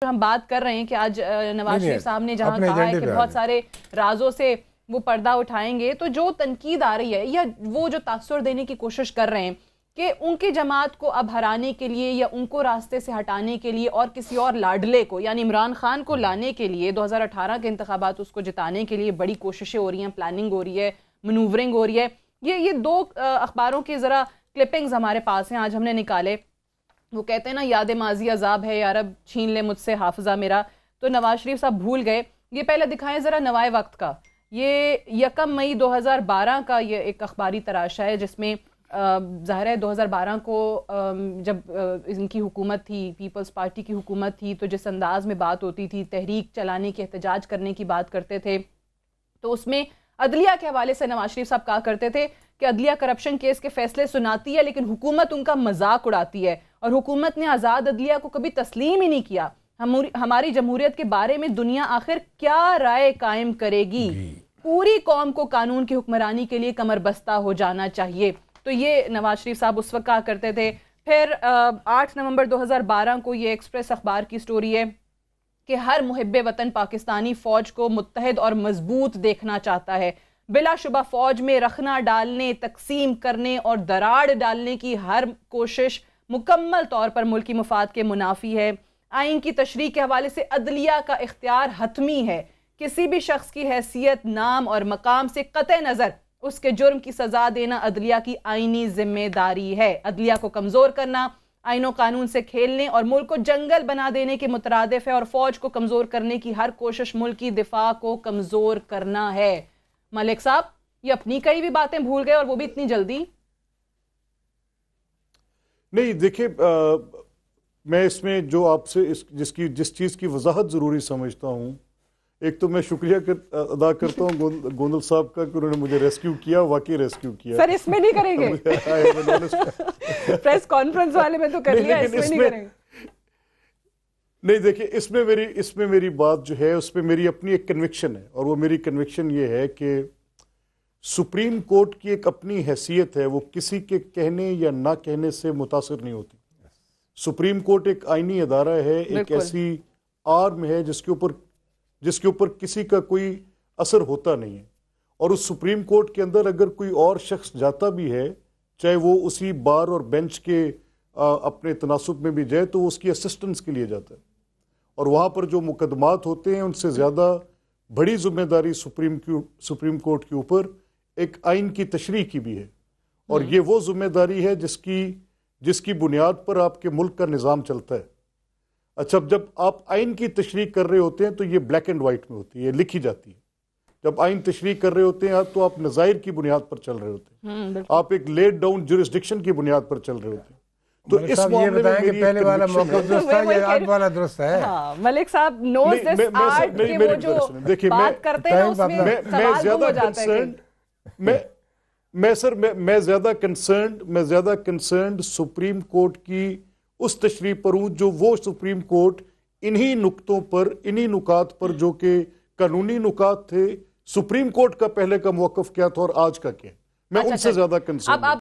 हम बात कर रहे हैं कि आज नवाज शरीफ साहब ने जहां कहा है कि बहुत सारे राजों से वो पर्दा उठाएंगे, तो जो तनकीद आ रही है या वो जो तासुर देने की कोशिश कर रहे हैं कि उनकी जमात को अब हराने के लिए या उनको रास्ते से हटाने के लिए और किसी और लाडले को यानी इमरान खान को लाने के लिए 2018 के इंतखाबात उसको जिताने के लिए बड़ी कोशिशें हो रही हैं, प्लानिंग हो रही है, मनूवरिंग हो रही है। ये दो अखबारों की ज़रा क्लिपिंग्स हमारे पास हैं, आज हमने निकाले। वो कहते हैं ना, याद माजी अजाब है यार, अब छीन ले मुझसे हाफजा मेरा। तो नवाज शरीफ साहब भूल गए। ये पहले दिखाएं ज़रा नवाए वक्त का, ये 1 मई 2012 का ये एक अखबारी तराशा है जिसमें ज़ाहिर है 2012 को जब इनकी हुकूमत थी, पीपल्स पार्टी की हुकूमत थी, तो जिस अंदाज में बात होती थी, तहरीक चलाने की, एहतजाज करने की बात करते थे, तो उसमें अदलिया के हवाले से नवाज शरीफ साहब कहा करते थे कि अदलिया करप्शन केस के फैसले सुनाती है लेकिन हुकूमत उनका मजाक उड़ाती है, और हुकूमत ने आज़ाद अदलिया को कभी तस्लीम ही नहीं किया। हमारी जमहूरियत के बारे में दुनिया आखिर क्या राय कायम करेगी? पूरी कौम को कानून की हुक्मरानी के लिए कमर बस्ता हो जाना चाहिए। तो ये नवाज शरीफ साहब उस वक्त कहा करते थे। फिर 8 नवंबर 2012 को ये एक्सप्रेस अखबार की स्टोरी है कि हर मुहिब्बे वतन पाकिस्तानी फ़ौज को मुत्तहिद और मजबूत देखना चाहता है। बिलाशुबा फ़ौज में रखना डालने, तकसीम करने और दराड़ डालने की हर कोशिश मुकम्मल तौर पर मुल्की मुफाद के मुनाफी है। आइन की तशरीह के हवाले से अदलिया का इख्तियार हतमी है। किसी भी शख्स की हैसियत, नाम और मकाम से कतई नज़र उसके जुर्म की सज़ा देना अदलिया की आइनी जिम्मेदारी है। अदलिया को कमज़ोर करना आइनो कानून से खेलने और मुल्क को जंगल बना देने के मुतरादिफ है, और फ़ौज को कमज़ोर करने की हर कोशिश मुल्क की दिफा को कमज़ोर करना है। मलिक साहब, ये अपनी कई भी बातें भूल गए, और वो भी इतनी जल्दी नहीं। देखिए, मैं इसमें जो आपसे जिस चीज़ की वजाहत ज़रूरी समझता हूँ, एक तो मैं शुक्रिया अदा करता हूँ गोंदल साहब का कि उन्होंने मुझे रेस्क्यू किया, वाकई रेस्क्यू किया। सर इसमें नहीं करेंगे प्रेस कॉन्फ्रेंस वाले में तो कर लिया, इसमें नहीं करेंगे। नहीं, देखिए, इसमें मेरी बात जो है उसमें मेरी अपनी एक कन्विक्शन है, और वो मेरी कन्विक्शन ये है कि सुप्रीम कोर्ट की एक अपनी हैसियत है, वो किसी के कहने या ना कहने से मुतासिर नहीं होती। सुप्रीम कोर्ट एक आईनी अदारा है, एक ऐसी आर्म है जिसके ऊपर किसी का कोई असर होता नहीं है। और उस सुप्रीम कोर्ट के अंदर अगर कोई और शख्स जाता भी है, चाहे वो उसी बार और बेंच के अपने तनासुब में भी जाए, तो वो उसकी असिस्टेंस के लिए जाता है। और वहाँ पर जो मुकदमात होते हैं उनसे ज़्यादा बड़ी जिम्मेदारी सुप्रीम कोर्ट के ऊपर एक आइन की तशरीह की भी है, और ये वो जिम्मेदारी है जिसकी बुनियाद पर आपके मुल्क का निज़ाम चलता है। अच्छा, जब आप आइन की तशरीह कर रहे होते हैं तो ये ब्लैक एंड वाइट में होती है, लिखी जाती है। जब आइन तशरीह कर रहे होते हैं तो आप नज़ायर की बुनियाद पर चल रहे होते हैं, आप एक लेड डाउन जुरिस्डिक्शन की बुनियाद पर चल रहे होते हैं। तो इस मामले में मेरी पहले वाला मौका दुरुस्त था या आज वाला दुरुस्त है? हाँ, मलिक साहब नोज दिस आर्ट के वो जो बात करते हैं उसमें मैं ज्यादा कंसर्न्ड मैं ज्यादा कंसर्न्ड सुप्रीम कोर्ट की उस तशरीह पर हूं जो वो सुप्रीम कोर्ट इन्हीं नुक्तों पर, इन्हीं नुकात पर जो कि कानूनी नुकात थे, सुप्रीम कोर्ट का पहले का मौक़िफ़ क्या था और आज का क्या, मैं उनसे ज्यादा कंसर्न्ड।